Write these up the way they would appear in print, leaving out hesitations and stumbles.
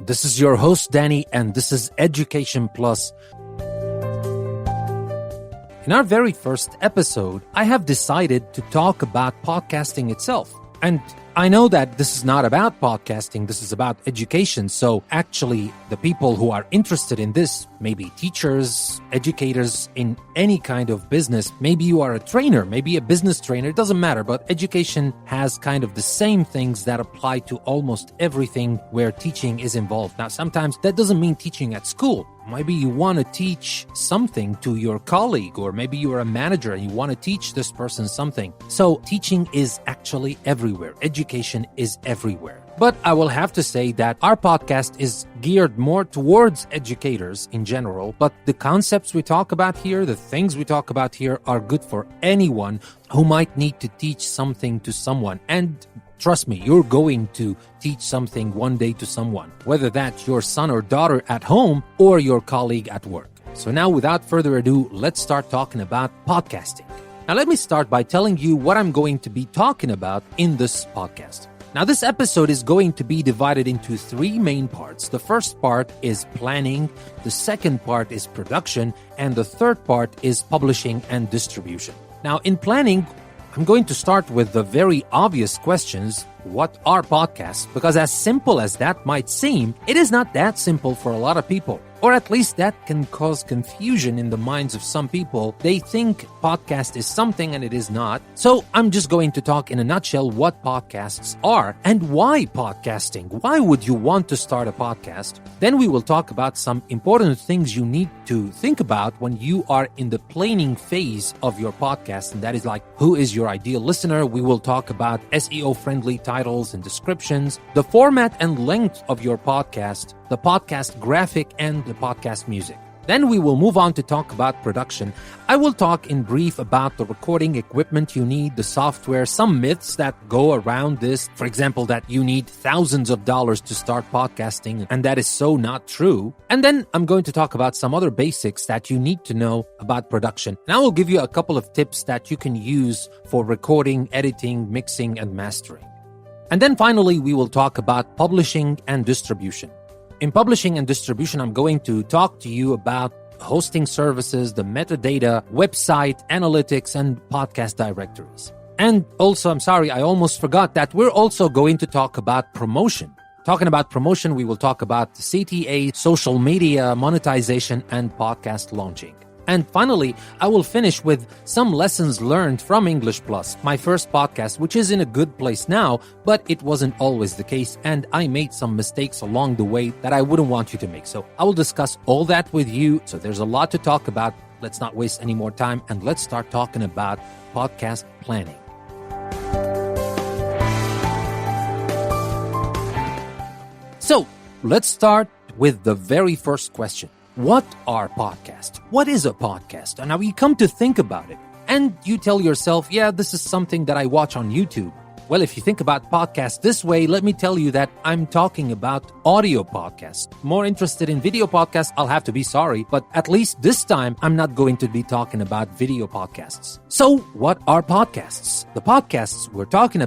This is your host, Danny, and this is Education Plus. In our very first episode, I have decided to talk about podcasting itself. And I know that this is not about podcasting, this is about education. So actually, the people who are interested in this, maybe teachers, educators in any kind of business, maybe you are a trainer, maybe a business trainer, it doesn't matter. But education has kind of the same things that apply to almost everything where teaching is involved. Now, sometimes that doesn't mean teaching at school. Maybe you want to teach something to your colleague, or maybe you are a manager and you want to teach this person something. So teaching is actually everywhere. Education is everywhere. But I will have to say that our podcast is geared more towards educators in general, but the concepts we talk about here, the things we talk about here are good for anyone who might need to teach something to someone. And trust me, you're going to teach something one day to someone, whether that's your son or daughter at home or your colleague at work. So now, without further ado, let's start talking about podcasting. Now, let me start by telling you what I'm going to be talking about in this podcast. Now, this episode is going to be divided into three main parts. The first part is planning, the second part is production, and the third part is publishing and distribution. Now, in planning, I'm going to start with the very obvious questions. What are podcasts? Because as simple as that might seem, it is not that simple for a lot of people. Or at least that can cause confusion in the minds of some people. They think podcast is something and it is not. So I'm just going to talk in a nutshell what podcasts are and why podcasting. Why would you want to start a podcast? Then we will talk about some important things you need to think about when you are in the planning phase of your podcast. And that is like, who is your ideal listener? We will talk about SEO-friendly titles and descriptions, the format and length of your podcast, the podcast graphic, and the podcast music. Then we will move on to talk about production. I will talk in brief about the recording equipment you need, the software, some myths that go around this. For example, that you need thousands of dollars to start podcasting, and that is so not true. And then I'm going to talk about some other basics that you need to know about production. And I will give you a couple of tips that you can use for recording, editing, mixing, and mastering. And then finally, we will talk about publishing and distribution. In publishing and distribution, I'm going to talk to you about hosting services, the metadata, website, analytics, and podcast directories. And also, I'm sorry, I almost forgot that we're also going to talk about promotion. Talking about promotion, we will talk about CTA, social media, monetization, and podcast launching. And finally, I will finish with some lessons learned from English Plus, my first podcast, which is in a good place now, but it wasn't always the case, and I made some mistakes along the way that I wouldn't want you to make. So I will discuss all that with you. So there's a lot to talk about. Let's not waste any more time, and let's start talking about podcast planning. So let's start with the very first question. What are podcasts? What is a podcast? And now you come to think about it, and you tell yourself, yeah, this is something that I watch on YouTube. Well, if you think about podcasts this way, let me tell you that I'm talking about audio podcasts. More interested in video podcasts, I'll have to be sorry, but at least this time, I'm not going to be talking about video podcasts. So, what are podcasts? The podcasts we're talking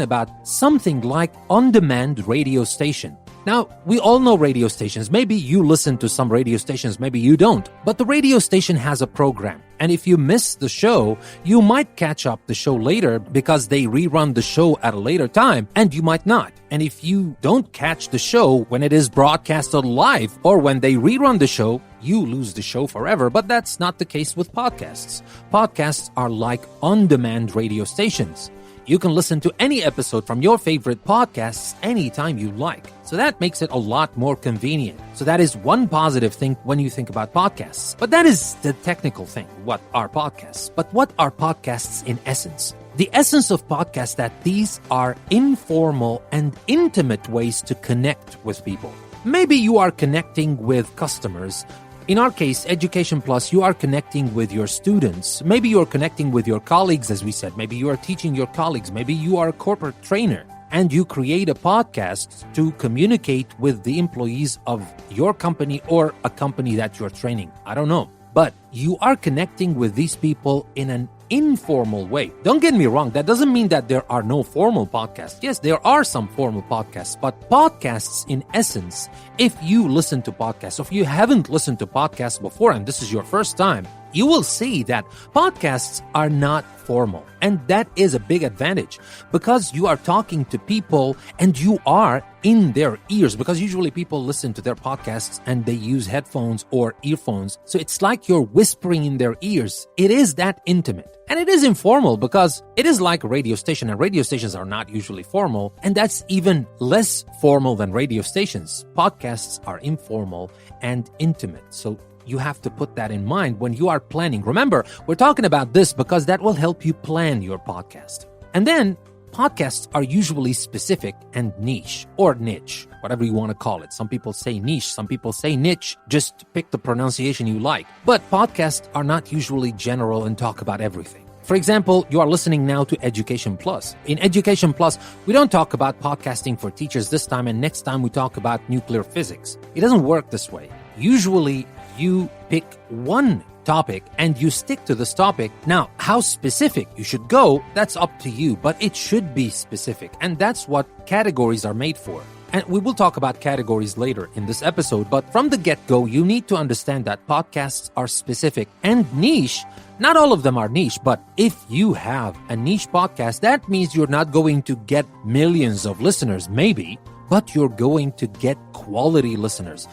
about something like on-demand radio station. Now, we all know radio stations. Maybe you listen to some radio stations, maybe you don't. But the radio station has a program. And if you miss the show, you might catch up the show later because they rerun the show at a later time, and you might not. And if you don't catch the show when it is broadcasted live or when they rerun the show, you lose the show forever. But that's not the case with podcasts. Podcasts are like on-demand radio stations. You can listen to any episode from your favorite podcasts anytime you like. So that makes it a lot more convenient. So that is one positive thing when you think about podcasts. But that is the technical thing. What are podcasts? But what are podcasts in essence? The essence of podcasts that these are informal and intimate ways to connect with people. Maybe you are connecting with customers. In our case, Education Plus, you are connecting with your students. Maybe you are connecting with your colleagues, as we said. Maybe you are teaching your colleagues. Maybe you are a corporate trainer and you create a podcast to communicate with the employees of your company or a company that you're training. I don't know. But you are connecting with these people in an informal way. Don't get me wrong, that doesn't mean that there are no formal podcasts. Yes, there are some formal podcasts, but podcasts in essence, if you listen to podcasts, or if you haven't listened to podcasts before and this is your first time, you will see that podcasts are not formal. And that is a big advantage because you are talking to people and you are in their ears, because usually people listen to their podcasts and they use headphones or earphones. So it's like you're whispering in their ears. It is that intimate. And it is informal because it is like a radio station, and radio stations are not usually formal. And that's even less formal than radio stations. Podcasts are informal and intimate. So you have to put that in mind when you are planning. Remember, we're talking about this because that will help you plan your podcast. And then podcasts are usually specific and niche, or niche, whatever you want to call it. Some people say niche, some people say niche. Just pick the pronunciation you like. But podcasts are not usually general and talk about everything. For example, you are listening now to Education Plus. In Education Plus, we don't talk about podcasting for teachers this time, and next time we talk about nuclear physics. It doesn't work this way. Usually, you pick one topic and you stick to this topic. Now, how specific you should go, that's up to you, but it should be specific. And that's what categories are made for. And we will talk about categories later in this episode, but from the get-go, you need to understand that podcasts are specific and niche. Not all of them are niche, but if you have a niche podcast, that means you're not going to get millions of listeners, maybe, but you're going to get quality listeners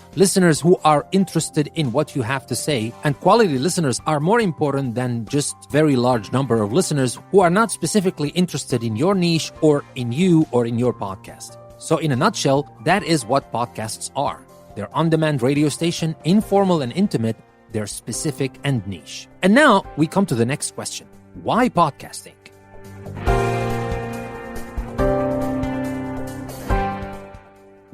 who are interested in what you have to say. And quality listeners are more important than just very large number of listeners who are not specifically interested in your niche or in you or in your podcast. So in a nutshell, that is what podcasts are. They're on-demand radio station, informal and intimate. They're specific and niche. And now we come to the next question. Why podcasting?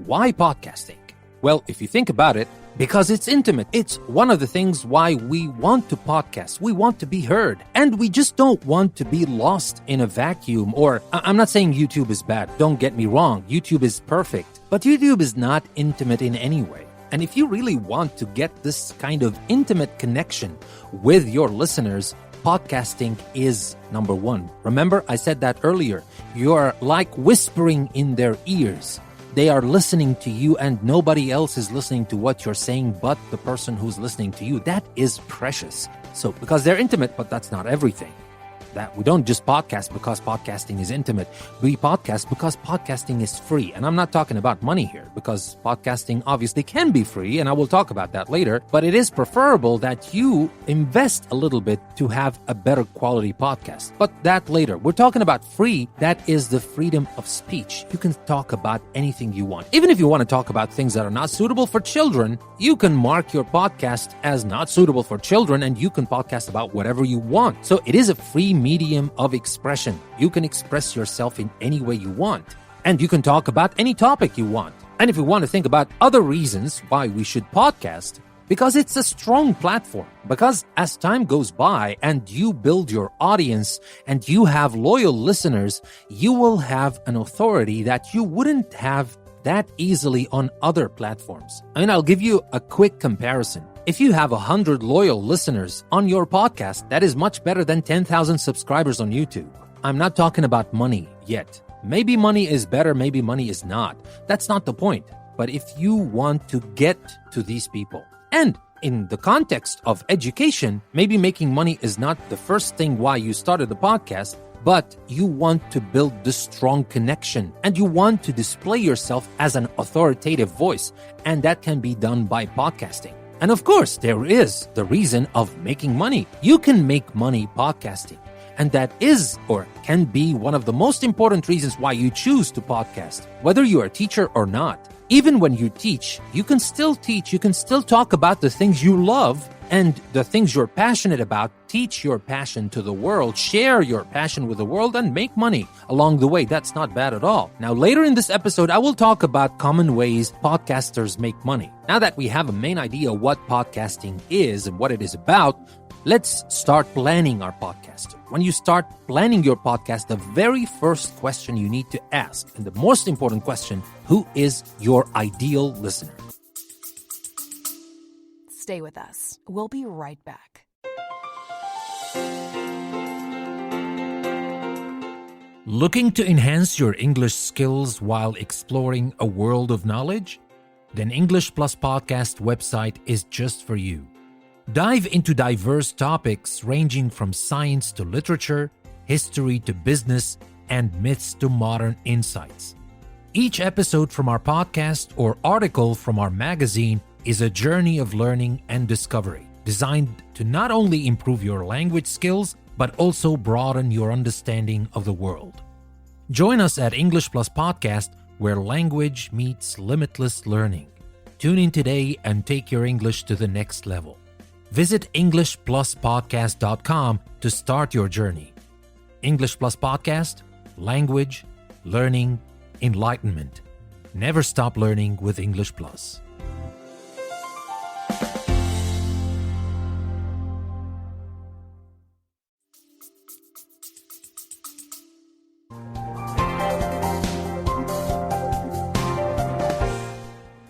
Why podcasting? Well, if you think about it, because it's intimate. It's one of the things why we want to podcast. We want to be heard. And we just don't want to be lost in a vacuum. Or, I'm not saying YouTube is bad. Don't get me wrong. YouTube is perfect. But YouTube is not intimate in any way. And if you really want to get this kind of intimate connection with your listeners, podcasting is number one. Remember, I said that earlier. You're like whispering in their ears. They are listening to you and nobody else is listening to what you're saying but the person who's listening to you. That is precious. So, because they're intimate, but that's not everything. That we don't just podcast because podcasting is intimate. We podcast because podcasting is free. And I'm not talking about money here because podcasting obviously can be free, and I will talk about that later. But it is preferable that you invest a little bit to have a better quality podcast. But that later. We're talking about free. That is the freedom of speech. You can talk about anything you want. Even if you want to talk about things that are not suitable for children, you can mark your podcast as not suitable for children and you can podcast about whatever you want. So it is a free medium of expression. You can express yourself in any way you want. And you can talk about any topic you want. And if you want to think about other reasons why we should podcast, because it's a strong platform. Because as time goes by and you build your audience and you have loyal listeners, you will have an authority that you wouldn't have that easily on other platforms. I mean, I'll give you a quick comparison. If you have 100 loyal listeners on your podcast, that is much better than 10,000 subscribers on YouTube. I'm not talking about money yet. Maybe money is better, maybe money is not. That's not the point. But if you want to get to these people, and in the context of education, maybe making money is not the first thing why you started the podcast, but you want to build this strong connection and you want to display yourself as an authoritative voice. And that can be done by podcasting. And of course, there is the reason of making money. You can make money podcasting. And that is or can be one of the most important reasons why you choose to podcast, whether you're a teacher or not. Even when you teach, you can still talk about the things you love and the things you're passionate about. Teach your passion to the world, share your passion with the world, and make money along the way. That's not bad at all. Now, later in this episode, I will talk about common ways podcasters make money. Now that we have a main idea what podcasting is and what it is about, let's start planning our podcast. When you start planning your podcast, the very first question you need to ask, and the most important question, who is your ideal listener? Stay with us. We'll be right back. Looking to enhance your English skills while exploring a world of knowledge? Then English Plus Podcast website is just for you. Dive into diverse topics ranging from science to literature, history to business, and myths to modern insights. Each episode from our podcast or article from our magazine is a journey of learning and discovery, designed to not only improve your language skills, but also broaden your understanding of the world. Join us at English Plus Podcast, where language meets limitless learning. Tune in today and take your English to the next level. Visit EnglishPlusPodcast.com to start your journey. English Plus Podcast, language, learning, enlightenment. Never stop learning with English Plus.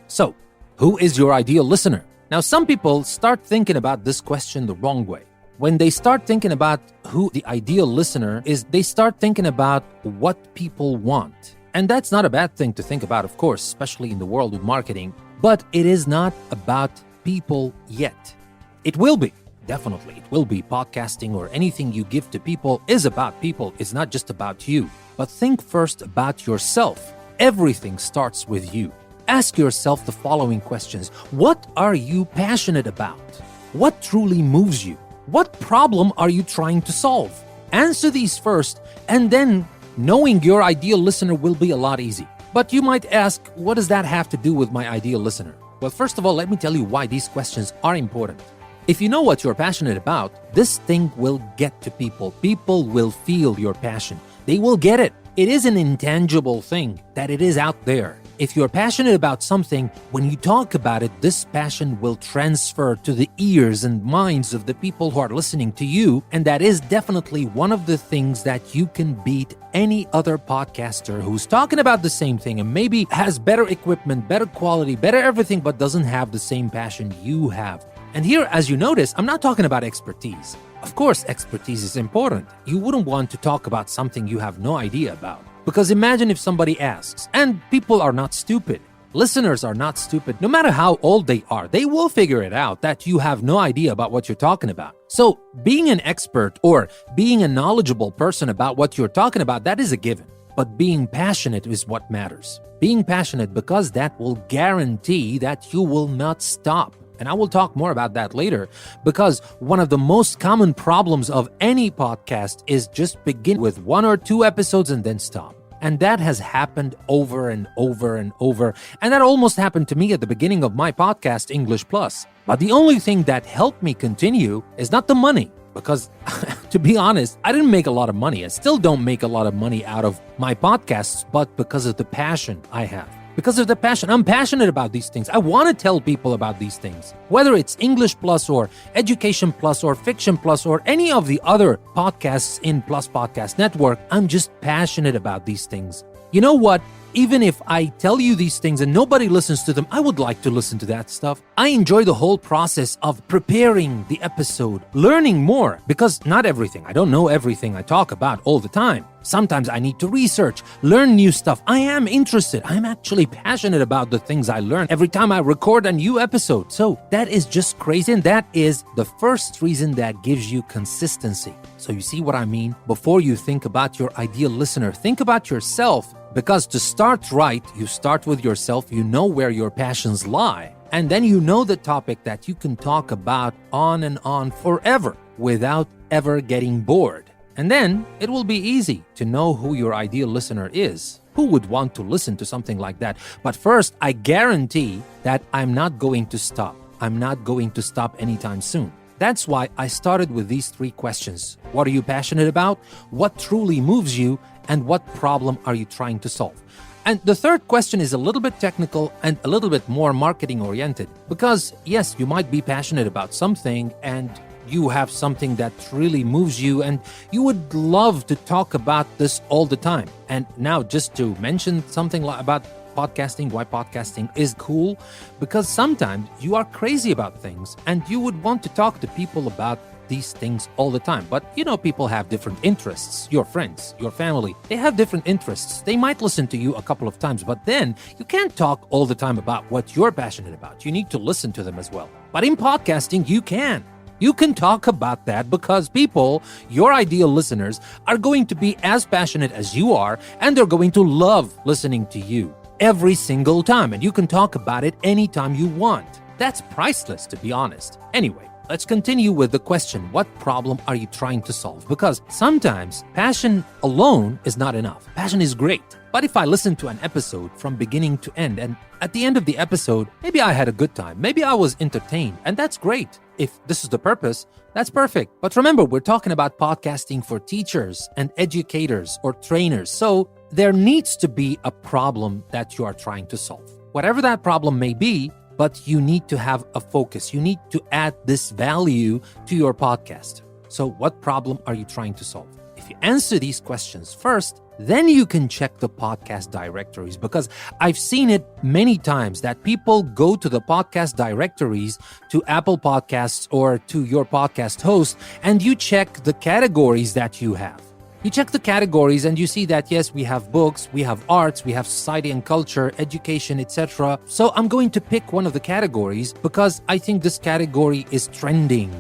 So, who is your ideal listener? Now, some people start thinking about this question the wrong way. When they start thinking about who the ideal listener is, they start thinking about what people want. And that's not a bad thing to think about, of course, especially in the world of marketing. But it is not about people yet. It will be. Definitely, it will be. Podcasting or anything you give to people is about people. It's not just about you. But think first about yourself. Everything starts with you. Ask yourself the following questions. What are you passionate about? What truly moves you? What problem are you trying to solve? Answer these first, and then knowing your ideal listener will be a lot easy. But you might ask, what does that have to do with my ideal listener? Well, first of all, let me tell you why these questions are important. If you know what you're passionate about, this thing will get to people. People will feel your passion. They will get it. It is an intangible thing that it is out there. If you're passionate about something, when you talk about it, this passion will transfer to the ears and minds of the people who are listening to you. And that is definitely one of the things that you can beat any other podcaster who's talking about the same thing and maybe has better equipment, better quality, better everything, but doesn't have the same passion you have. And here, as you notice, I'm not talking about expertise. Of course, expertise is important. You wouldn't want to talk about something you have no idea about. Because imagine if somebody asks, and people are not stupid. Listeners are not stupid. No matter how old they are, they will figure it out that you have no idea about what you're talking about. So being an expert or being a knowledgeable person about what you're talking about, that is a given. But being passionate is what matters. Being passionate, because that will guarantee that you will not stop. And I will talk more about that later, because one of the most common problems of any podcast is just begin with 1 or 2 episodes and then stop. And that has happened over and over and over. And that almost happened to me at the beginning of my podcast, English Plus. But the only thing that helped me continue is not the money. Because, to be honest, I didn't make a lot of money. I still don't make a lot of money out of my podcasts, but because of the passion I have. Because of the passion. I'm passionate about these things. I want to tell people about these things. Whether it's English Plus or Education Plus or Fiction Plus or any of the other podcasts in Plus Podcast Network, I'm just passionate about these things. You know what? Even if I tell you these things and nobody listens to them, I would like to listen to that stuff. I enjoy the whole process of preparing the episode, learning more, because not everything. I don't know everything I talk about all the time. Sometimes I need to research, learn new stuff. I am interested. I'm actually passionate about the things I learn every time I record a new episode. So that is just crazy. And that is the first reason that gives you consistency. So you see what I mean? Before you think about your ideal listener, think about yourself. Because to start right, you start with yourself, you know where your passions lie, and then you know the topic that you can talk about on and on forever without ever getting bored. And then it will be easy to know who your ideal listener is. Who would want to listen to something like that? But first, I guarantee that I'm not going to stop. I'm not going to stop anytime soon. That's why I started with these 3 questions. What are you passionate about? What truly moves you? And what problem are you trying to solve? And the third question is a little bit technical and a little bit more marketing oriented. Because yes, you might be passionate about something and you have something that really moves you and you would love to talk about this all the time. And now just to mention something about podcasting, why podcasting is cool, because sometimes you are crazy about things and you would want to talk to people about these things all the time. But people have different interests. Your friends, your family, they have different interests. They might listen to you a couple of times, but then you can't talk all the time about what you're passionate about. You need to listen to them as well. But in podcasting, you can. You can talk about that because people, your ideal listeners, are going to be as passionate as you are, and they're going to love listening to you every single time. And you can talk about it anytime you want. That's priceless, to be honest. Anyway, let's continue with the question, what problem are you trying to solve? Because sometimes passion alone is not enough. Passion is great. But if I listen to an episode from beginning to end, and at the end of the episode, maybe I had a good time, maybe I was entertained, and that's great. If this is the purpose, that's perfect. But remember, we're talking about podcasting for teachers and educators or trainers. So there needs to be a problem that you are trying to solve. Whatever that problem may be, but you need to have a focus. You need to add this value to your podcast. So what problem are you trying to solve? If you answer these questions first, then you can check the podcast directories, because I've seen it many times that people go to the podcast directories, to Apple Podcasts or to your podcast host, and you check the categories that you have. You check the categories and you see that, yes, we have books, we have arts, we have society and culture, education, etc. So I'm going to pick one of the categories because I think this category is trending.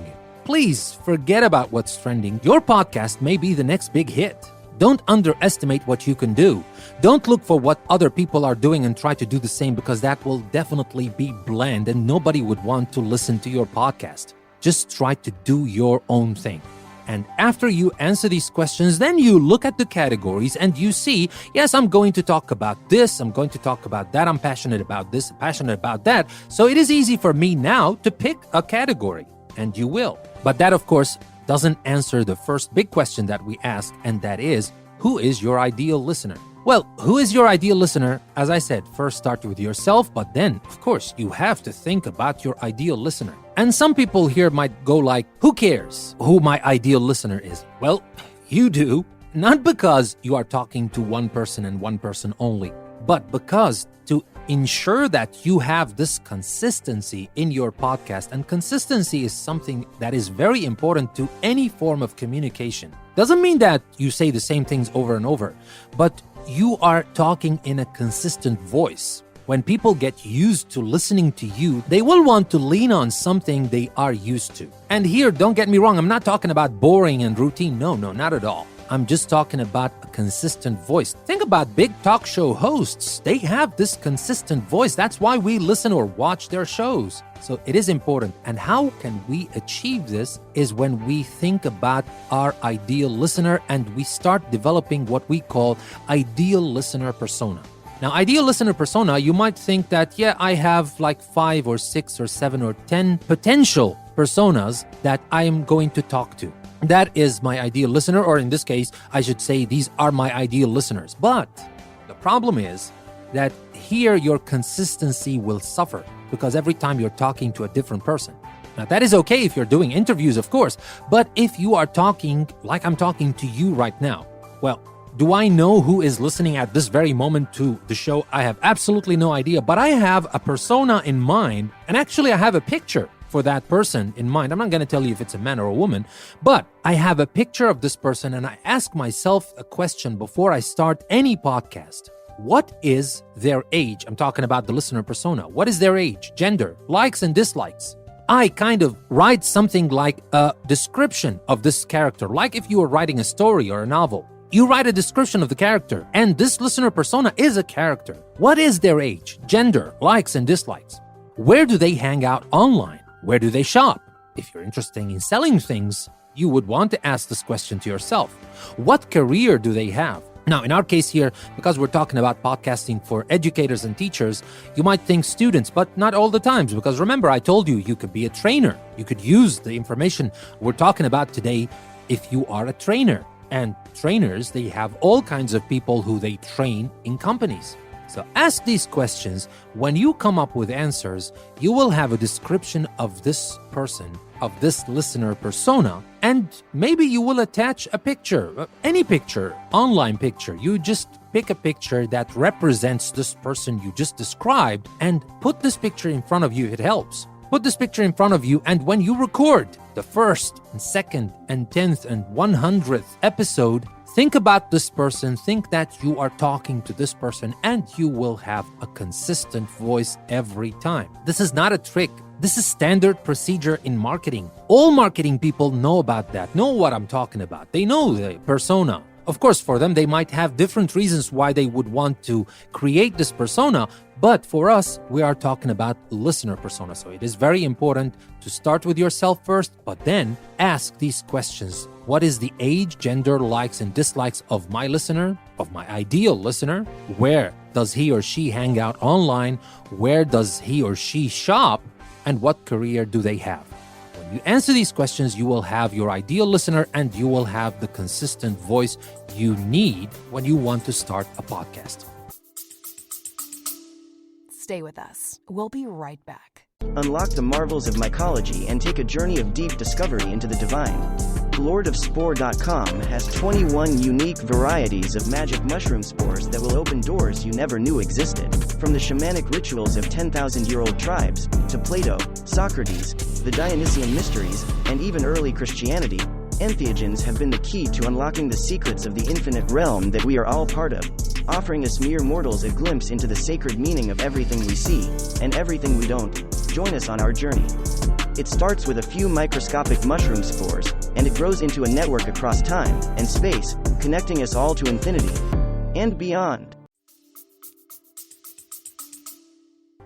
Please forget about what's trending. Your podcast may be the next big hit. Don't underestimate what you can do. Don't look for what other people are doing and try to do the same, because that will definitely be bland and nobody would want to listen to your podcast. Just try to do your own thing. And after you answer these questions, then you look at the categories and you see, yes, I'm going to talk about this, I'm going to talk about that, I'm passionate about this, I'm passionate about that. So it is easy for me now to pick a category, and you will. But that, of course, doesn't answer the first big question that we ask, and that is, who is your ideal listener? Well, who is your ideal listener? As I said, first start with yourself, but then, of course, you have to think about your ideal listener. And some people here might go like, who cares who my ideal listener is? Well, you do, not because you are talking to one person and one person only, but because to ensure that you have this consistency in your podcast, and consistency is something that is very important to any form of communication. Doesn't mean that you say the same things over and over, but you are talking in a consistent voice. When people get used to listening to you, they will want to lean on something they are used to. And here, don't get me wrong, I'm not talking about boring and routine. No, not at all. I'm just talking about a consistent voice. Think about big talk show hosts. They have this consistent voice. That's why we listen or watch their shows. So it is important. And how can we achieve this is when we think about our ideal listener and we start developing what we call ideal listener persona. Now, ideal listener persona, you might think that, yeah, I have like 5 or 6 or 7 or 10 potential personas that I am going to talk to. That is my ideal listener, or in this case, I should say these are my ideal listeners. But the problem is that here your consistency will suffer, because every time you're talking to a different person. Now, that is okay if you're doing interviews, of course, but if you are talking like I'm talking to you right now, well, do I know who is listening at this very moment to the show? I have absolutely no idea, but I have a persona in mind, and actually I have a picture for that person in mind. I'm not going to tell you if it's a man or a woman, but I have a picture of this person, and I ask myself a question before I start any podcast. What is their age? I'm talking about the listener persona. What is their age, gender, likes and dislikes? I kind of write something like a description of this character, like if you were writing a story or a novel. You write a description of the character, and this listener persona is a character. What is their age, gender, likes and dislikes? Where do they hang out online? Where do they shop? If you're interested in selling things, you would want to ask this question to yourself. What career do they have? Now, in our case here, because we're talking about podcasting for educators and teachers, you might think students, but not all the times, because remember, I told you, you could be a trainer. You could use the information we're talking about today if you are a trainer. And trainers, they have all kinds of people who they train in companies. So ask these questions. When you come up with answers, you will have a description of this person, of this listener persona, and maybe you will attach a picture, any picture, online picture. You just pick a picture that represents this person you just described and put this picture in front of you. It helps. Put this picture in front of you, and when you record the first and second and 10th and 100th episode, think about this person, think that you are talking to this person, and you will have a consistent voice every time. This is not a trick. This is standard procedure in marketing. All marketing people know about that, know what I'm talking about. They know the persona. Of course, for them, they might have different reasons why they would want to create this persona, but for us, we are talking about listener persona. So it is very important to start with yourself first, but then ask these questions. What is the age, gender, likes, and dislikes of my listener, of my ideal listener? Where does he or she hang out online? Where does he or she shop? And what career do they have? When you answer these questions, you will have your ideal listener and you will have the consistent voice you need when you want to start a podcast. Stay with us. We'll be right back. Unlock the marvels of mycology and take a journey of deep discovery into the divine. LordofSpore.com has 21 unique varieties of magic mushroom spores that will open doors you never knew existed. From the shamanic rituals of 10,000-year-old tribes, to Plato, Socrates, the Dionysian mysteries, and even early Christianity, entheogens have been the key to unlocking the secrets of the infinite realm that we are all part of, offering us mere mortals a glimpse into the sacred meaning of everything we see, and everything we don't. Join us on our journey. It starts with a few microscopic mushroom spores, and it grows into a network across time and space, connecting us all to infinity and beyond.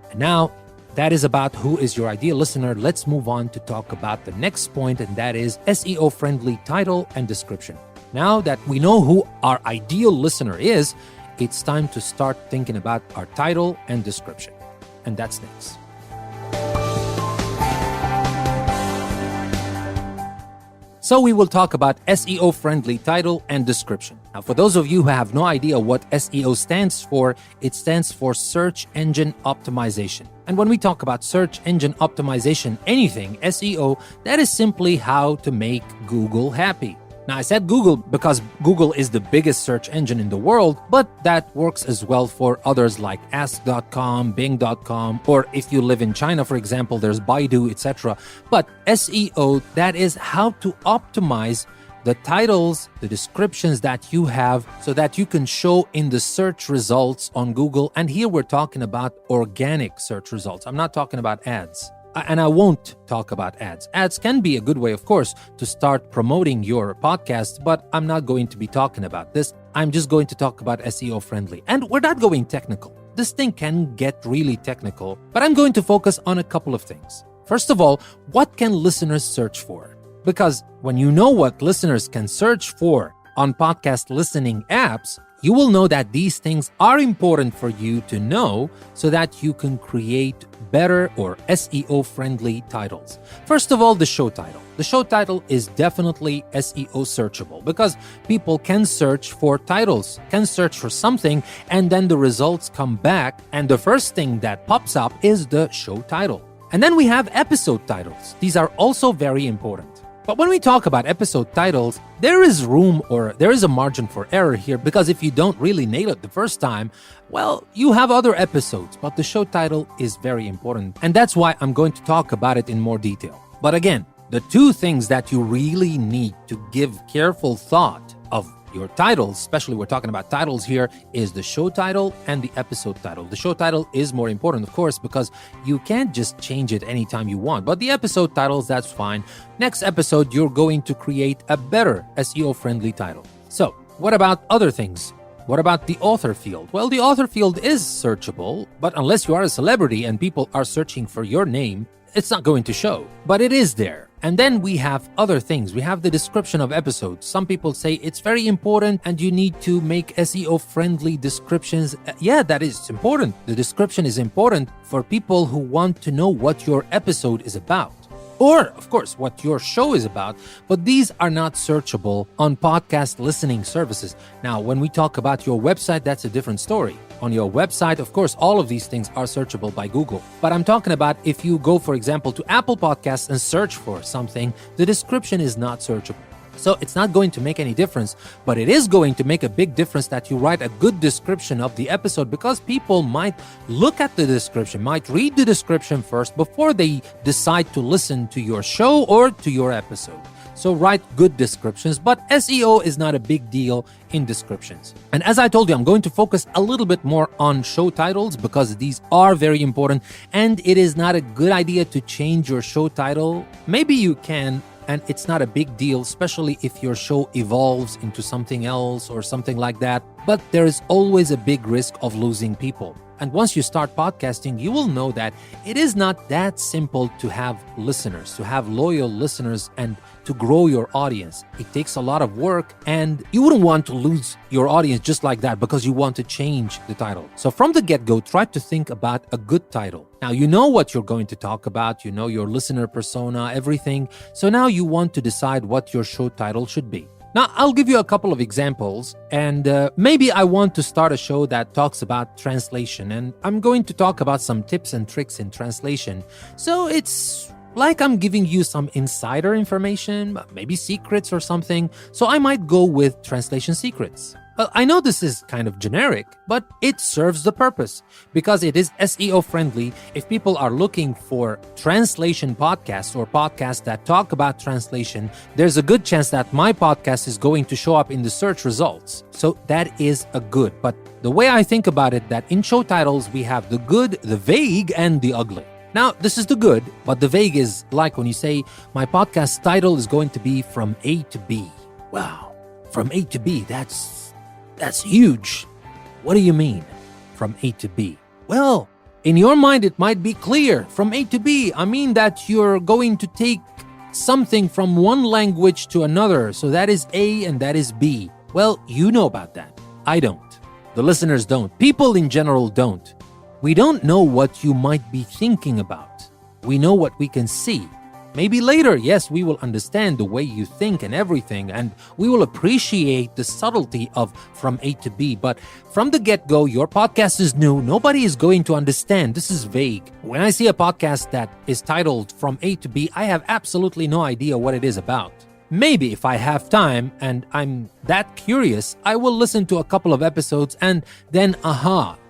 And now, that is about who is your ideal listener. Let's move on to talk about the next point, and that is SEO-friendly title and description. Now that we know who our ideal listener is, it's time to start thinking about our title and description. And that's next. So we will talk about SEO-friendly title and description. Now, for those of you who have no idea what SEO stands for, it stands for Search Engine Optimization. And when we talk about search engine optimization, anything, SEO, that is simply how to make Google happy. Now, I said Google because Google is the biggest search engine in the world, but that works as well for others like Ask.com, Bing.com, or if you live in China, for example, there's Baidu, etc. But SEO, that is how to optimize the titles, the descriptions that you have so that you can show in the search results on Google. And here we're talking about organic search results. I'm not talking about ads. And I won't talk about ads. Ads can be a good way, of course, to start promoting your podcast, but I'm not going to be talking about this. I'm just going to talk about SEO friendly. And we're not going technical. This thing can get really technical, but I'm going to focus on a couple of things. First of all, what can listeners search for? Because when you know what listeners can search for on podcast listening apps, you will know that these things are important for you to know so that you can create better or SEO-friendly titles. First of all, the show title. The show title is definitely SEO searchable because people can search for titles, can search for something, and then the results come back, and the first thing that pops up is the show title. And then we have episode titles. These are also very important. But when we talk about episode titles, there is room or there is a margin for error here because if you don't really nail it the first time, well, you have other episodes, but the show title is very important. And that's why I'm going to talk about it in more detail. But again, the two things that you really need to give careful thought of your titles, especially we're talking about titles here, is the show title and the episode title. The show title is more important, of course, because you can't just change it anytime you want. But the episode titles, that's fine. Next episode, you're going to create a better SEO-friendly title. So, what about other things? What about the author field? Well, the author field is searchable, but unless you are a celebrity and people are searching for your name, it's not going to show. But it is there. And then we have other things. We have the description of episodes. Some people say it's very important and you need to make SEO-friendly descriptions. Yeah, that is important. The description is important for people who want to know what your episode is about. Or, of course, what your show is about, but these are not searchable on podcast listening services. Now, when we talk about your website, that's a different story. On your website, of course, all of these things are searchable by Google. But I'm talking about if you go, for example, to Apple Podcasts and search for something, the description is not searchable. So it's not going to make any difference, but it is going to make a big difference that you write a good description of the episode, because people might look at the description, might read the description first before they decide to listen to your show or to your episode. So write good descriptions, but SEO is not a big deal in descriptions. And as I told you, I'm going to focus a little bit more on show titles because these are very important, and it is not a good idea to change your show title. Maybe you can, and it's not a big deal, especially if your show evolves into something else or something like that. But there is always a big risk of losing people. And once you start podcasting, you will know that it is not that simple to have listeners, to have loyal listeners, and to grow your audience. It takes a lot of work, and you wouldn't want to lose your audience just like that because you want to change the title. So from the get-go, try to think about a good title. Now, you know what you're going to talk about, you know your listener persona, everything. So now you want to decide what your show title should be. Now, I'll give you a couple of examples, and maybe I want to start a show that talks about translation, and I'm going to talk about some tips and tricks in translation. So it's like I'm giving you some insider information, maybe secrets or something. So I might go with translation secrets. Well, I know this is kind of generic, but it serves the purpose because it is SEO friendly. If people are looking for translation podcasts or podcasts that talk about translation, there's a good chance that my podcast is going to show up in the search results. So that is a good. But the way I think about it, that in show titles, we have the good, the vague, and the ugly. Now, this is the good, but the vague is like when you say, my podcast title is going to be From A to B. Wow, From A to B, that's huge. What do you mean, from A to B? Well, in your mind, it might be clear. From A to B, I mean that you're going to take something from one language to another. So that is A and that is B. Well, you know about that. I don't. The listeners don't. People in general don't. We don't know what you might be thinking about. We know what we can see. Maybe later, yes, we will understand the way you think and everything, and we will appreciate the subtlety of From A to B. But from the get-go, your podcast is new. Nobody is going to understand. This is vague. When I see a podcast that is titled From A to B, I have absolutely no idea what it is about. Maybe if I have time and I'm that curious, I will listen to a couple of episodes and then,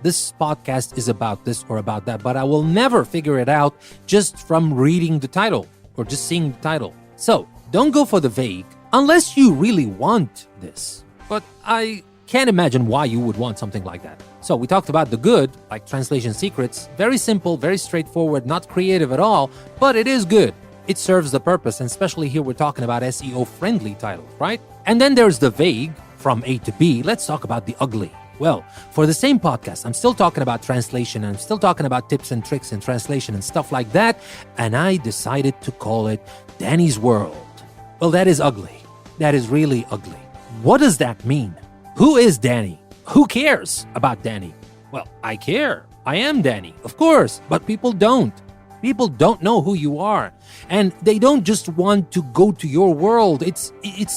this podcast is about this or about that. But I will never figure it out just from reading the title or just seeing the title. So don't go for the vague unless you really want this. But I can't imagine why you would want something like that. So we talked about the good, like translation secrets. Very simple, very straightforward, not creative at all, but it is good. It serves the purpose, and especially here we're talking about SEO-friendly titles, right? And then there's the vague, From A to B. Let's talk about the ugly. Well, for the same podcast, I'm still talking about translation, and I'm still talking about tips and tricks in translation and stuff like that, and I decided to call it Danny's World. Well, that is ugly. That is really ugly. What does that mean? Who is Danny? Who cares about Danny? Well, I care. I am Danny, of course, but people don't. People don't know who you are, and they don't just want to go to your world. It's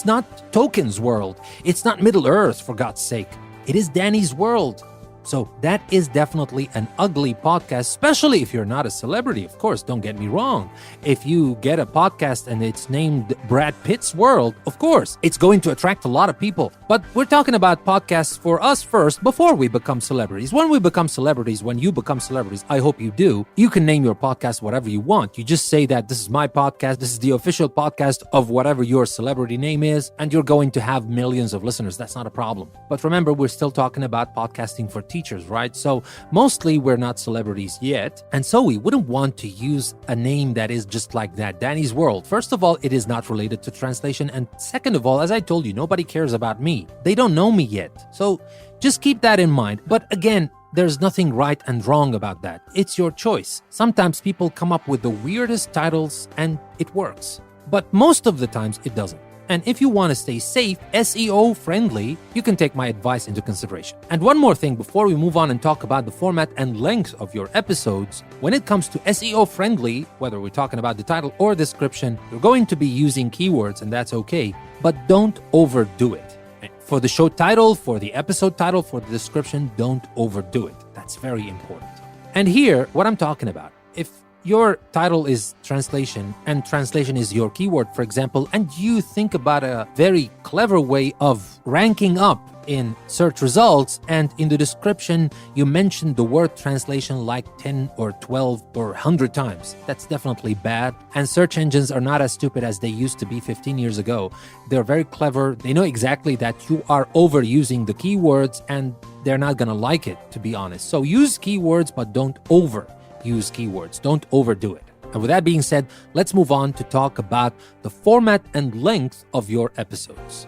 not Token's world. It's not Middle Earth, for God's sake. It is Danny's World. So that is definitely an ugly podcast, especially if you're not a celebrity. Of course, don't get me wrong. If you get a podcast and it's named Brad Pitt's World, of course, it's going to attract a lot of people. But we're talking about podcasts for us first before we become celebrities. When we become celebrities, when you become celebrities, I hope you do, you can name your podcast whatever you want. You just say that this is my podcast, this is the official podcast of whatever your celebrity name is, and you're going to have millions of listeners. That's not a problem. But remember, we're still talking about podcasting for teachers, right? So mostly we're not celebrities yet, and so we wouldn't want to use a name that is just like that, Danny's World. First of all, it is not related to translation, and second of all, as I told you, nobody cares about me. They don't know me yet. So just keep that in mind. But again, there's nothing right and wrong about that. It's your choice. Sometimes people come up with the weirdest titles and it works, but most of the times it doesn't. And if you want to stay safe, SEO friendly, you can take my advice into consideration. And one more thing before we move on and talk about the format and length of your episodes, when it comes to SEO friendly, whether we're talking about the title or description, you're going to be using keywords, and that's okay, but don't overdo it. For the show title, for the episode title, for the description, don't overdo it. That's very important. And here, what I'm talking about, if your title is translation and translation is your keyword, for example, and you think about a very clever way of ranking up in search results, and in the description you mentioned the word translation like 10 or 12 or 100 times. That's definitely bad, and search engines are not as stupid as they used to be 15 years ago. They're very clever. They know exactly that you are overusing the keywords, and they're not gonna like it, to be honest. So use keywords, but don't overuse keywords. Don't overdo it. And with that being said, let's move on to talk about the format and length of your episodes.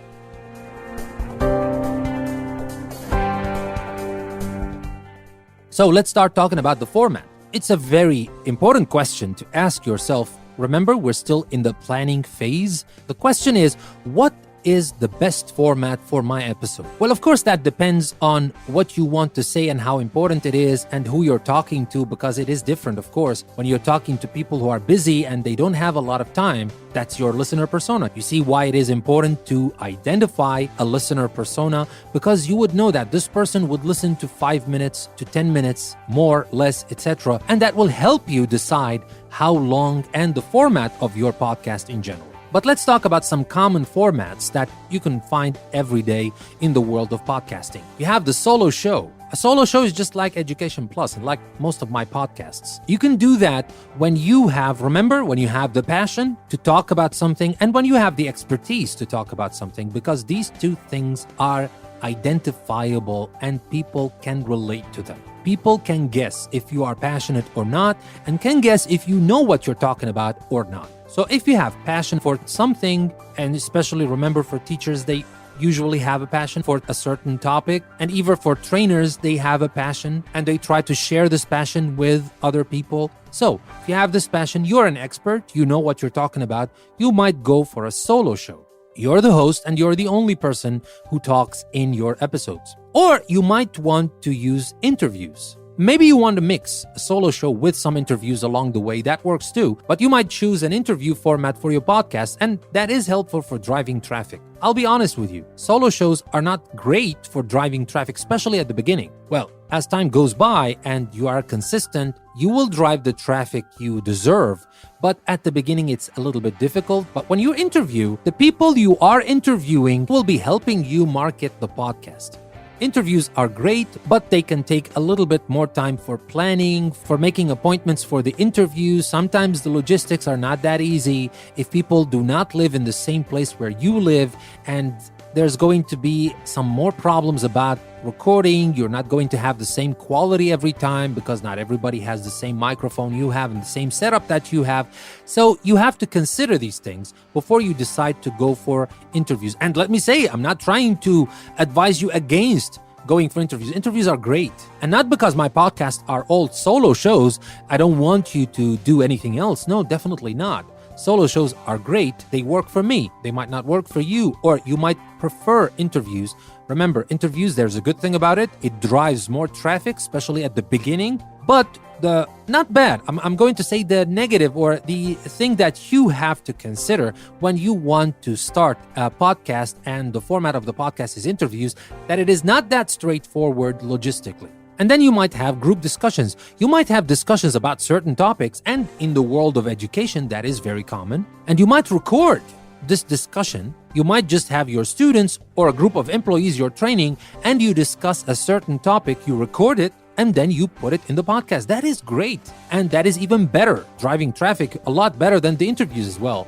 So let's start talking about the format. It's a very important question to ask yourself. Remember, we're still in the planning phase. The question is, what is the best format for my episode? Well, of course, that depends on what you want to say and how important it is and who you're talking to, because it is different, of course. When you're talking to people who are busy and they don't have a lot of time, that's your listener persona. You see why it is important to identify a listener persona, because you would know that this person would listen to 5 minutes to 10 minutes, more, less, etc. And that will help you decide how long and the format of your podcast in general. But let's talk about some common formats that you can find every day in the world of podcasting. You have the solo show. A solo show is just like Education Plus and like most of my podcasts. You can do that when you have the passion to talk about something and when you have the expertise to talk about something, because these two things are identifiable and people can relate to them. People can guess if you are passionate or not, and can guess if you know what you're talking about or not. So if you have passion for something, and especially remember for teachers, they usually have a passion for a certain topic, and even for trainers, they have a passion and they try to share this passion with other people. So if you have this passion, you're an expert, you know what you're talking about, you might go for a solo show. You're the host and you're the only person who talks in your episodes. Or you might want to use interviews. Maybe you want to mix a solo show with some interviews along the way. That works too. But you might choose an interview format for your podcast, and that is helpful for driving traffic. I'll be honest with you, solo shows are not great for driving traffic, especially at the beginning. Well, as time goes by and you are consistent, you will drive the traffic you deserve. But at the beginning, it's a little bit difficult. But when you interview, the people you are interviewing will be helping you market the podcast. Interviews are great, but they can take a little bit more time for planning, for making appointments for the interviews. Sometimes the logistics are not that easy if people do not live in the same place where you live, and there's going to be some more problems about recording. You're not going to have the same quality every time because not everybody has the same microphone you have and the same setup that you have. So you have to consider these things before you decide to go for interviews. And let me say, I'm not trying to advise you against going for interviews. Interviews are great. And not because my podcasts are all solo shows, I don't want you to do anything else. No, definitely not. Solo shows are great. They work for me. They might not work for you, or you might prefer interviews. Remember, interviews, there's a good thing about it. It drives more traffic, especially at the beginning. But the not bad, I'm going to say the negative, or the thing that you have to consider when you want to start a podcast and the format of the podcast is interviews, that it is not that straightforward logistically. And then you might have group discussions. You might have discussions about certain topics, and in the world of education, that is very common. And you might record this discussion. You might just have your students or a group of employees you're training, and you discuss a certain topic, you record it, and then you put it in the podcast. That is great. And that is even better, driving traffic, a lot better than the interviews as well.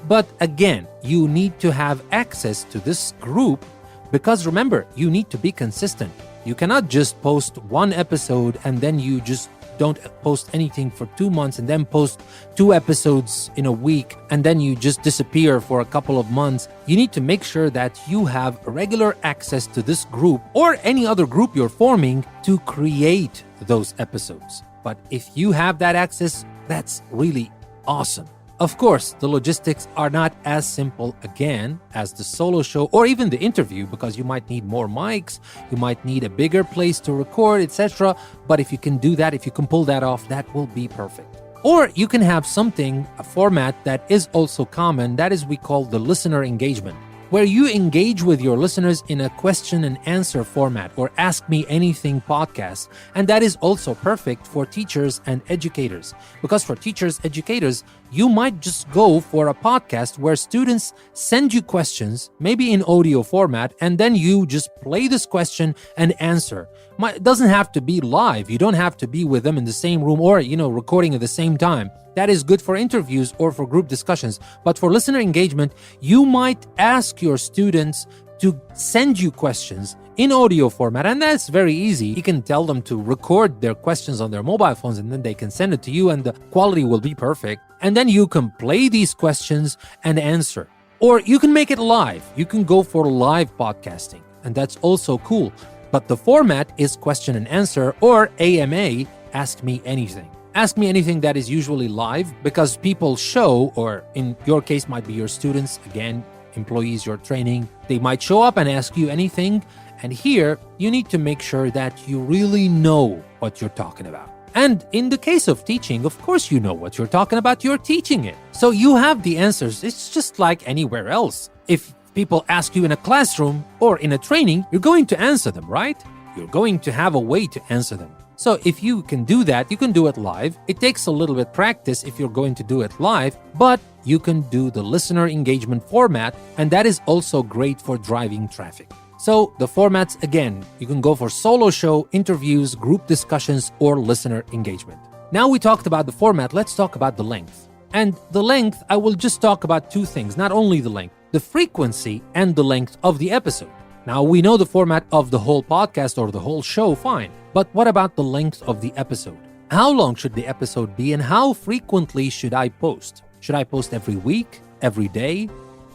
But again, you need to have access to this group, because remember, you need to be consistent. You cannot just post one episode and then you just don't post anything for 2 months, and then post 2 episodes in a week, and then you just disappear for a couple of months. You need to make sure that you have regular access to this group or any other group you're forming to create those episodes. But if you have that access, that's really awesome. Of course, the logistics are not as simple again as the solo show or even the interview, because you might need more mics, you might need a bigger place to record, etc. But if you can do that, if you can pull that off, that will be perfect. Or you can have something, a format that is also common, that is we call the listener engagement. where you engage with your listeners in a question and answer format or Ask Me Anything podcast. And that is also perfect for teachers and educators. Because for teachers, educators, you might just go for a podcast where students send you questions, maybe in audio format, and then you just play this question and answer. It doesn't have to be live. You don't have to be with them in the same room or, recording at the same time. That is good for interviews or for group discussions. But for listener engagement, you might ask your students to send you questions in audio format, and that's very easy. You can tell them to record their questions on their mobile phones, and then they can send it to you, and the quality will be perfect. And then you can play these questions and answer. Or you can make it live. You can go for live podcasting, and that's also cool. But the format is question and answer, or AMA, Ask Me Anything. Ask Me Anything, that is usually live because people show, or in your case might be your students, again, employees you're training, they might show up and ask you anything. And here, you need to make sure that you really know what you're talking about. And in the case of teaching, of course you know what you're talking about, you're teaching it. So you have the answers. It's just like anywhere else. If people ask you in a classroom or in a training, you're going to answer them, right? You're going to have a way to answer them. So if you can do that, you can do it live. It takes a little bit practice if you're going to do it live, but you can do the listener engagement format, and that is also great for driving traffic. So the formats, again, you can go for solo show, interviews, group discussions, or listener engagement. Now we talked about the format, let's talk about the length. And the length, I will just talk about two things, not only the length, the frequency and the length of the episode. Now, we know the format of the whole podcast or the whole show, fine. But what about the length of the episode? How long should the episode be, and how frequently should I post? Should I post every week, every day,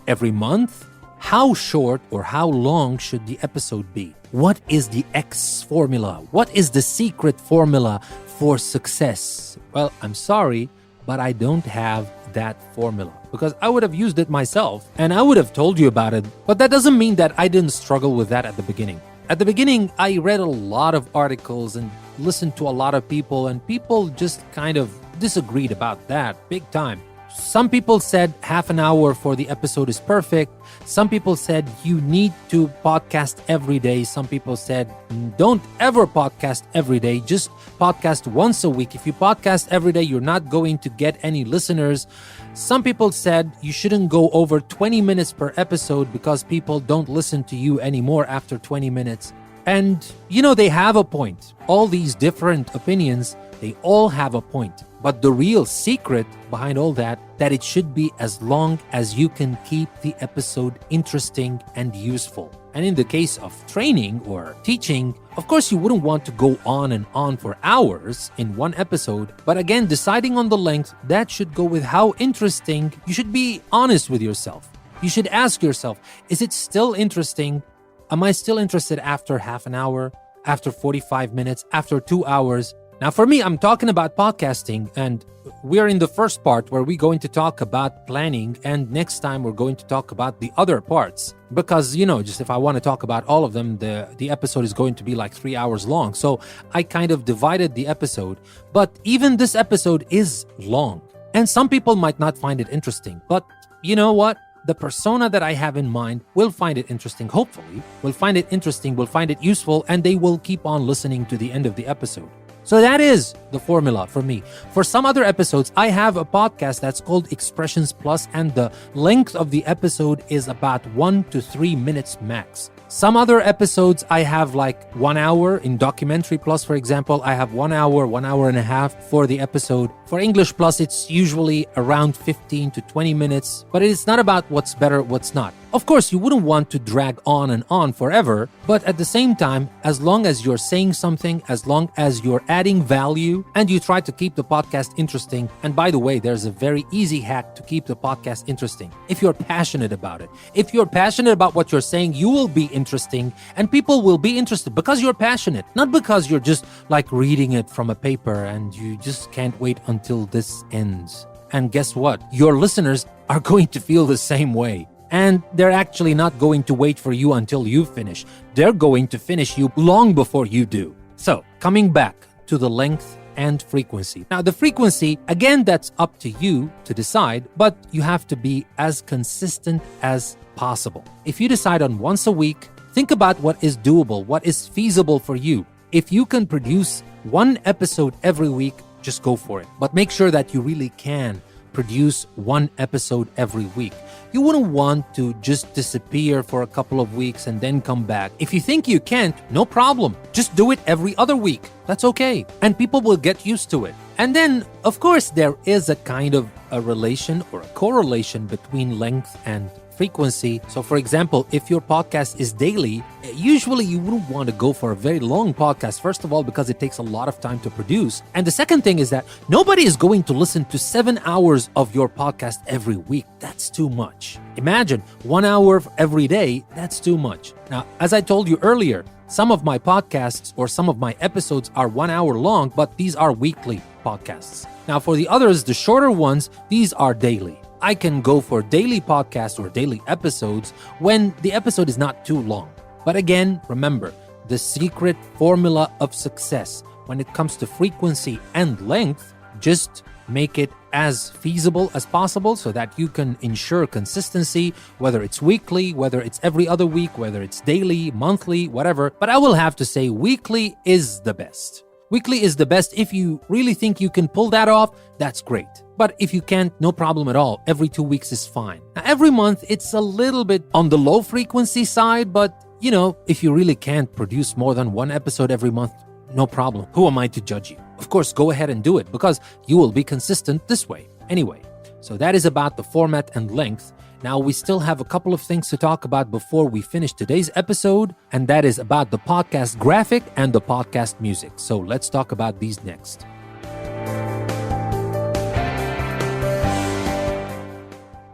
every month? How short or how long should the episode be? What is the X formula? What is the secret formula for success? Well, I'm sorry, but I don't have that formula because I would have used it myself and I would have told you about it. But that doesn't mean that I didn't struggle with that at the beginning. At the beginning, I read a lot of articles and listened to a lot of people, and people just kind of disagreed about that big time. Some people said half an hour for the episode is perfect. Some people said you need to podcast every day. Some people said don't ever podcast every day. Just podcast once a week. If you podcast every day, you're not going to get any listeners. Some people said you shouldn't go over 20 minutes per episode because people don't listen to you anymore after 20 minutes. And, they have a point. All these different opinions, they all have a point. But the real secret behind all that it should be as long as you can keep the episode interesting and useful. And in the case of training or teaching, of course, you wouldn't want to go on and on for hours in one episode. But again, deciding on the length, that should go with how interesting. You should be honest with yourself. You should ask yourself, is it still interesting? Am I still interested after half an hour, after 45 minutes, after 2 hours? Now, for me, I'm talking about podcasting, and we're in the first part where we're going to talk about planning, and next time we're going to talk about the other parts. Because, just if I want to talk about all of them, the episode is going to be like 3 hours long. So I kind of divided the episode. But even this episode is long. And some people might not find it interesting. But you know what? The persona that I have in mind will find it interesting, hopefully. Will find it interesting, will find it useful, and they will keep on listening to the end of the episode. So that is the formula for me. For some other episodes, I have a podcast that's called Expressions Plus, and the length of the episode is about 1 to 3 minutes max. Some other episodes, I have like 1 hour. In Documentary Plus, for example, I have 1 hour, 1 hour and a half for the episode. For English Plus, it's usually around 15 to 20 minutes, but it's not about what's better, what's not. Of course, you wouldn't want to drag on and on forever, but at the same time, as long as you're saying something, as long as you're adding value, and you try to keep the podcast interesting. And by the way, there's a very easy hack to keep the podcast interesting. If you're passionate about it, if you're passionate about what you're saying, you will be interesting, and people will be interested because you're passionate, not because you're just like reading it from a paper and you just can't wait until this ends. And guess what? Your listeners are going to feel the same way. And they're actually not going to wait for you until you finish. They're going to finish you long before you do. So, coming back to the length and frequency. Now, the frequency, again, that's up to you to decide, but you have to be as consistent as possible. If you decide on once a week, think about what is doable, what is feasible for you. If you can produce one episode every week, just go for it. But make sure that you really can produce one episode every week. You wouldn't want to just disappear for a couple of weeks and then come back. If you think you can't, no problem. Just do it every other week. That's okay. And people will get used to it. And then, of course, there is a kind of a relation or a correlation between length and frequency. So for example, if your podcast is daily, usually you wouldn't want to go for a very long podcast, first of all, because it takes a lot of time to produce. And the second thing is that nobody is going to listen to 7 hours of your podcast every week. That's too much. Imagine 1 hour every day. That's too much. Now, as I told you earlier, some of my podcasts or some of my episodes are 1 hour long, but these are weekly podcasts. Now, for the others, the shorter ones, these are daily. I can go for daily podcasts or daily episodes when the episode is not too long. But again, remember, the secret formula of success when it comes to frequency and length, just make it as feasible as possible so that you can ensure consistency, whether it's weekly, whether it's every other week, whether it's daily, monthly, whatever. But I will have to say weekly is the best. Weekly is the best. If you really think you can pull that off, that's great. But if you can't, no problem at all. Every 2 weeks is fine. Now, every month, it's a little bit on the low frequency side, but if you really can't produce more than one episode every month, no problem. Who am I to judge you? Of course, go ahead and do it because you will be consistent this way. Anyway, so that is about the format and length. Now, we still have a couple of things to talk about before we finish today's episode, and that is about the podcast graphic and the podcast music. So let's talk about these next.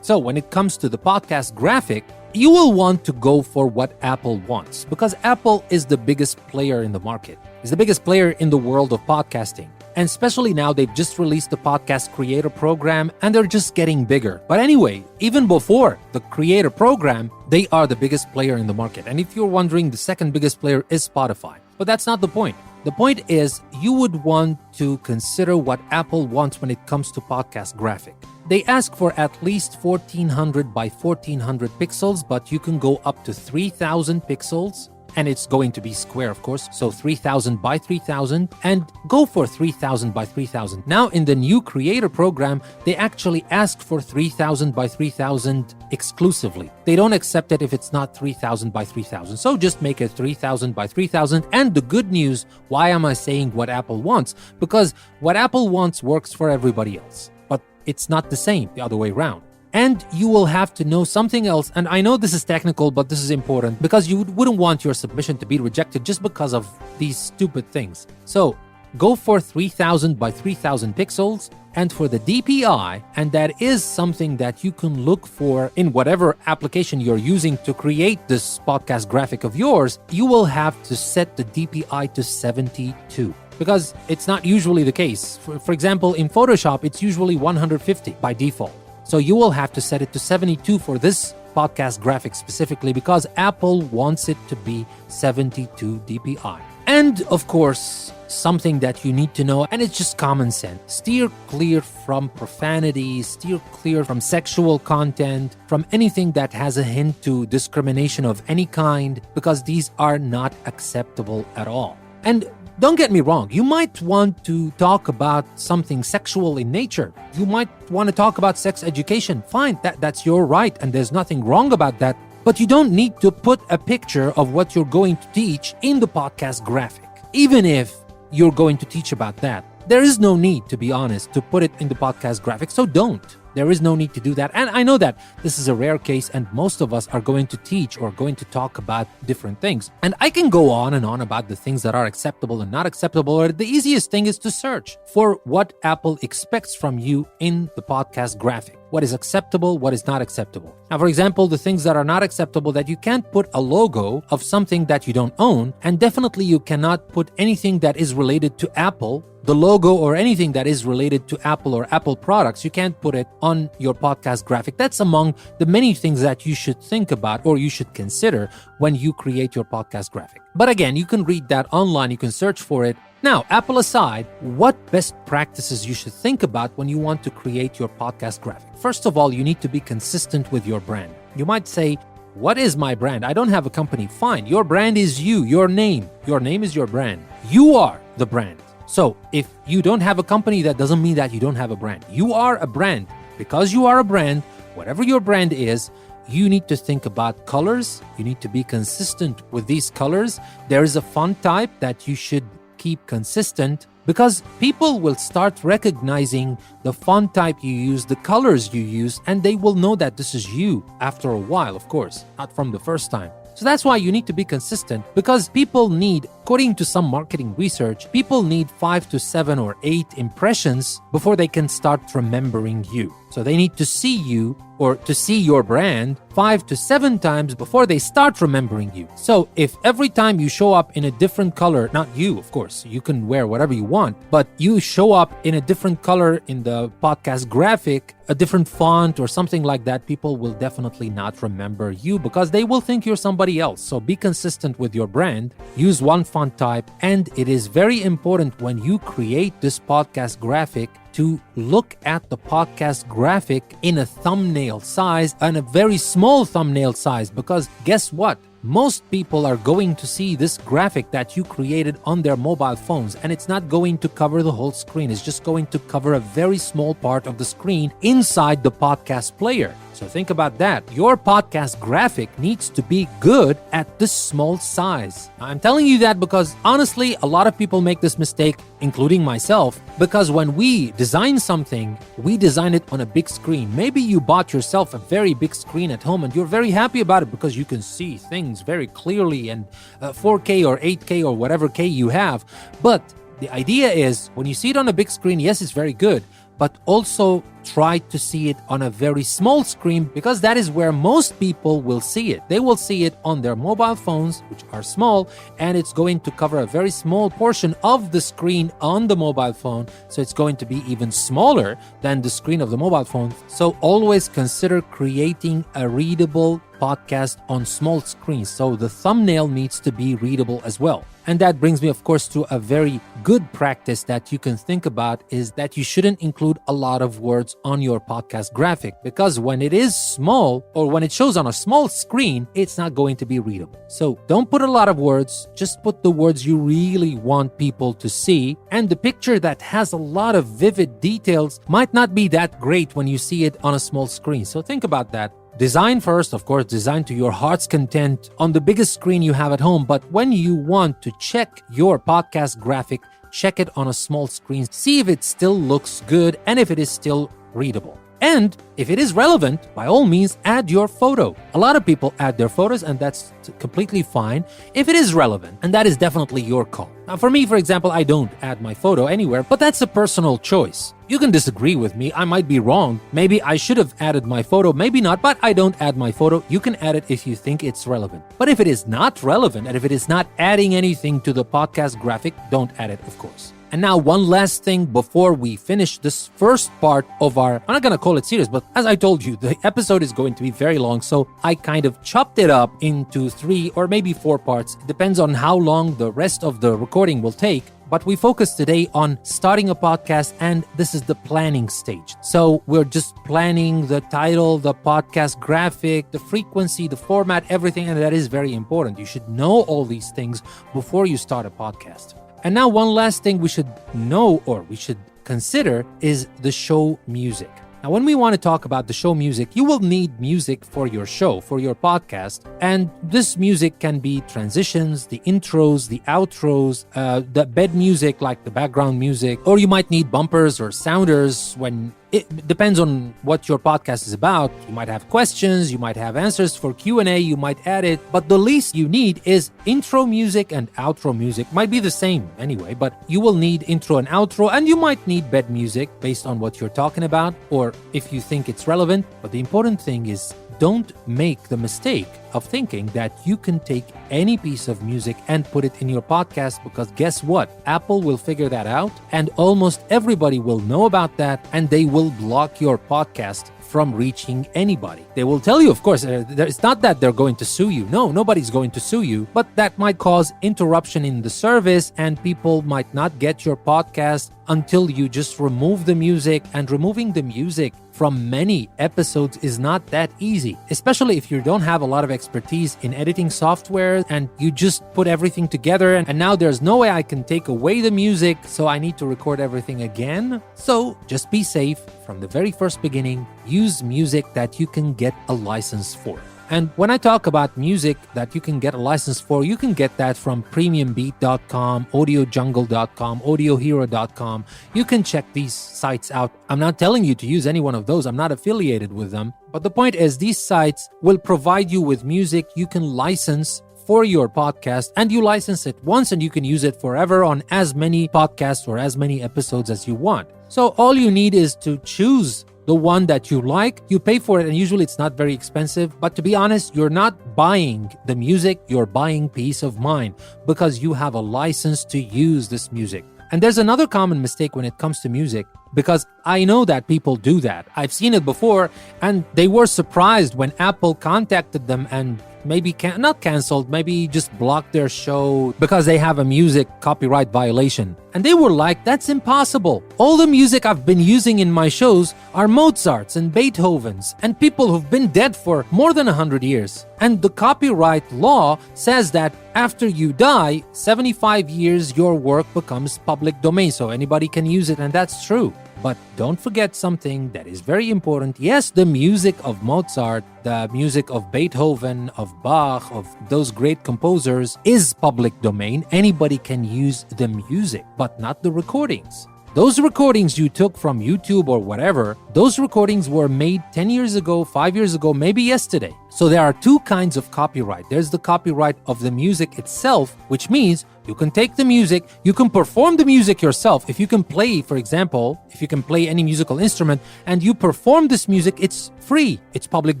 So when it comes to the podcast graphic, you will want to go for what Apple wants because Apple is the biggest player in the market. It's the biggest player in the world of podcasting. And especially now, they've just released the Podcast Creator Program and they're just getting bigger. But anyway, even before the Creator Program, they are the biggest player in the market. And if you're wondering, the second biggest player is Spotify. But that's not the point. The point is you would want to consider what Apple wants when it comes to podcast graphic. They ask for at least 1400 by 1400 pixels, but you can go up to 3000 pixels. And it's going to be square, of course, so 3000 by 3000, and go for 3000 by 3000. Now, in the new Creator Program, they actually ask for 3000 by 3000 exclusively. They don't accept it if it's not 3000 by 3000. So just make it 3000 by 3000. And the good news, why am I saying what Apple wants? Because what Apple wants works for everybody else. But it's not the same the other way around. And you will have to know something else. And I know this is technical, but this is important because you wouldn't want your submission to be rejected just because of these stupid things. So go for 3000 by 3000 pixels. And for the DPI, and that is something that you can look for in whatever application you're using to create this podcast graphic of yours, you will have to set the DPI to 72. Because it's not usually the case. For example, in Photoshop, it's usually 150 by default. So you will have to set it to 72 for this podcast graphic specifically because Apple wants it to be 72 DPI. And of course, something that you need to know, and it's just common sense. Steer clear from profanity, steer clear from sexual content, from anything that has a hint to discrimination of any kind, because these are not acceptable at all. And don't get me wrong, you might want to talk about something sexual in nature. You might want to talk about sex education. Fine, that's your right, and there's nothing wrong about that. But you don't need to put a picture of what you're going to teach in the podcast graphic. Even if you're going to teach about that, there is no need, to be honest, to put it in the podcast graphic, so don't. There is no need to do that. And I know that this is a rare case and most of us are going to teach or going to talk about different things. And I can go on and on about the things that are acceptable and not acceptable. Or the easiest thing is to search for what Apple expects from you in the podcast graphic. What is acceptable, what is not acceptable. Now, for example, the things that are not acceptable, that you can't put a logo of something that you don't own, and definitely you cannot put anything that is related to Apple, the logo or anything that is related to Apple or Apple products, you can't put it on your podcast graphic. That's among the many things that you should think about or you should consider when you create your podcast graphic. But again, you can read that online, you can search for it. Now, Apple aside, what best practices you should think about when you want to create your podcast graphic? First of all, you need to be consistent with your brand. You might say, what is my brand? I don't have a company. Fine. Your brand is you, your name. Your name is your brand. You are the brand. So if you don't have a company, that doesn't mean that you don't have a brand. You are a brand. Because you are a brand, whatever your brand is, you need to think about colors. You need to be consistent with these colors. There is a font type that you should keep consistent, because people will start recognizing the font type you use, the colors you use, and they will know that this is you after a while, of course, not from the first time. So that's why you need to be consistent, because people need, according to some marketing research, people need 5 to 7 or 8 impressions before they can start remembering you. So they need to see you or to see your brand 5 to 7 times before they start remembering you. So if every time you show up in a different color, not you, of course, you can wear whatever you want, but you show up in a different color in the podcast graphic, a different font or something like that, people will definitely not remember you because they will think you're somebody else. So be consistent with your brand, use one font type, and it is very important when you create this podcast graphic to look at the podcast graphic in a thumbnail size and a very small thumbnail size, because guess what? Most people are going to see this graphic that you created on their mobile phones, and it's not going to cover the whole screen. It's just going to cover a very small part of the screen inside the podcast player. So think about that. Your podcast graphic needs to be good at this small size. I'm telling you that because honestly, a lot of people make this mistake, including myself, because when we design something, we design it on a big screen. Maybe you bought yourself a very big screen at home and you're very happy about it because you can see things very clearly and 4K or 8K or whatever K you have. But the idea is when you see it on a big screen, yes, it's very good, but also try to see it on a very small screen, because that is where most people will see it. They will see it on their mobile phones, which are small, and it's going to cover a very small portion of the screen on the mobile phone. So it's going to be even smaller than the screen of the mobile phone. So always consider creating a readable podcast on small screens. So the thumbnail needs to be readable as well. And that brings me, of course, to a very good practice that you can think about, is that you shouldn't include a lot of words on your podcast graphic, because when it is small or when it shows on a small screen, it's not going to be readable. So don't put a lot of words, just put the words you really want people to see. And the picture that has a lot of vivid details might not be that great when you see it on a small screen. So think about that. Design first, of course, design to your heart's content on the biggest screen you have at home. But when you want to check your podcast graphic, check it on a small screen. See if it still looks good and if it is still readable. And if it is relevant, by all means, add your photo. A lot of people add their photos, and that's completely fine if it is relevant, and that is definitely your call. Now, for me, for example, I don't add my photo anywhere, but that's a personal choice. You can disagree with me. I might be wrong. Maybe I should have added my photo, maybe not, but I don't add my photo. You can add it if you think it's relevant. But if it is not relevant, and if it is not adding anything to the podcast graphic, don't add it, of course. And now one last thing before we finish this first part of our, I'm not going to call it series, but as I told you, the episode is going to be very long. So I kind of chopped it up into 3 or maybe 4 parts. It depends on how long the rest of the recording will take. But we focus today on starting a podcast, and this is the planning stage. So we're just planning the title, the podcast graphic, the frequency, the format, everything. And that is very important. You should know all these things before you start a podcast. And now one last thing we should know, or we should consider, is the show music. Now, when we want to talk about the show music, you will need music for your show, for your podcast. And this music can be transitions, the intros, the outros, the bed music, like the background music, or you might need bumpers or sounders when it depends on what your podcast is about. You might have questions, you might have answers for Q&A, you might add it, but the least you need is intro music and outro music. Might be the same anyway, but you will need intro and outro, and you might need bed music based on what you're talking about, or if you think it's relevant. But the important thing is, don't make the mistake of thinking that you can take any piece of music and put it in your podcast, because guess what? Apple will figure that out, and almost everybody will know about that, and they will block your podcast from reaching anybody. They will tell you, of course, it's not that they're going to sue you. No, nobody's going to sue you, but that might cause interruption in the service, and people might not get your podcast until you just remove the music. And removing the music from many episodes is not that easy, especially if you don't have a lot of expertise in editing software and you just put everything together and now there's no way I can take away the music, so I need to record everything again. So just be safe from the very first beginning. Use music that you can get a license for. And when I talk about music that you can get a license for, you can get that from premiumbeat.com, audiojungle.com, audiohero.com. You can check these sites out. I'm not telling you to use any one of those. I'm not affiliated with them. But the point is, these sites will provide you with music you can license for your podcast, and you license it once and you can use it forever on as many podcasts or as many episodes as you want. So all you need is to choose the one that you like. You pay for it, and usually it's not very expensive. But to be honest, you're not buying the music, you're buying peace of mind because you have a license to use this music. And there's another common mistake when it comes to music, because I know that people do that. I've seen it before, and they were surprised when Apple contacted them and maybe not canceled, maybe just blocked their show because they have a music copyright violation. And they were like, that's impossible. All the music I've been using in my shows are Mozart's and Beethoven's and people who've been dead for more than 100 years. And the copyright law says that after you die, 75 years, your work becomes public domain, so anybody can use it, and that's true. But don't forget something that is very important. Yes, the music of Mozart, the music of Beethoven, of Bach, of those great composers is public domain. Anybody can use the music, but not the recordings. Those recordings you took from YouTube or whatever, those recordings were made 10 years ago, 5 years ago, maybe yesterday. So there are two kinds of copyright. There's the copyright of the music itself, which means you can take the music, you can perform the music yourself. If you can play, for example, if you can play any musical instrument and you perform this music, it's free. It's public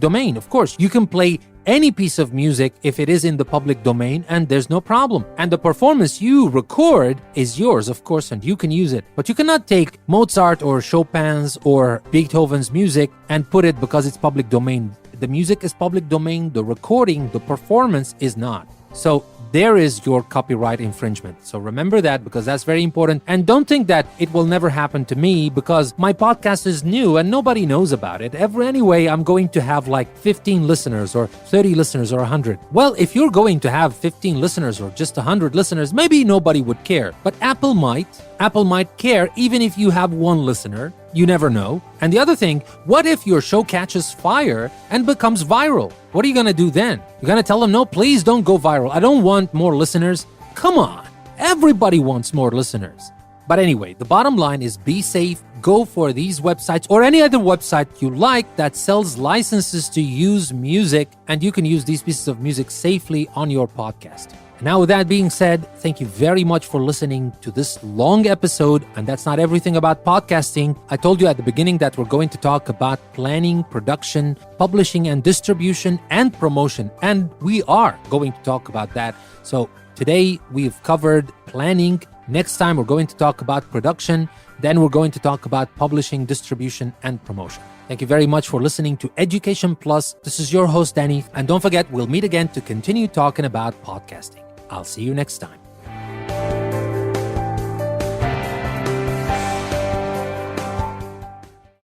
domain, of course. You can play any piece of music if it is in the public domain, and there's no problem. And the performance you record is yours, of course, and you can use it. But you cannot take Mozart or Chopin's or Beethoven's music and put it because it's public domain. The music is public domain, the recording, the performance is not. So there is your copyright infringement. So remember that, because that's very important. And don't think that it will never happen to me, because my podcast is new and nobody knows about it. Anyway, I'm going to have like 15 listeners or 30 listeners or 100. Well, if you're going to have 15 listeners or just 100 listeners, maybe nobody would care. But Apple might care even if you have one listener. You never know. And the other thing, what if your show catches fire and becomes viral? What are you going to do then? You're going to tell them, no, please don't go viral. I don't want more listeners. Come on. Everybody wants more listeners. But anyway, the bottom line is be safe. Go for these websites or any other website you like that sells licenses to use music, and you can use these pieces of music safely on your podcast. Now, with that being said, thank you very much for listening to this long episode. And that's not everything about podcasting. I told you at the beginning that we're going to talk about planning, production, publishing, and distribution and promotion. And we are going to talk about that. So today we've covered planning. Next time we're going to talk about production. Then we're going to talk about publishing, distribution, and promotion. Thank you very much for listening to Education Plus. This is your host, Danny. And don't forget, we'll meet again to continue talking about podcasting. I'll see you next time.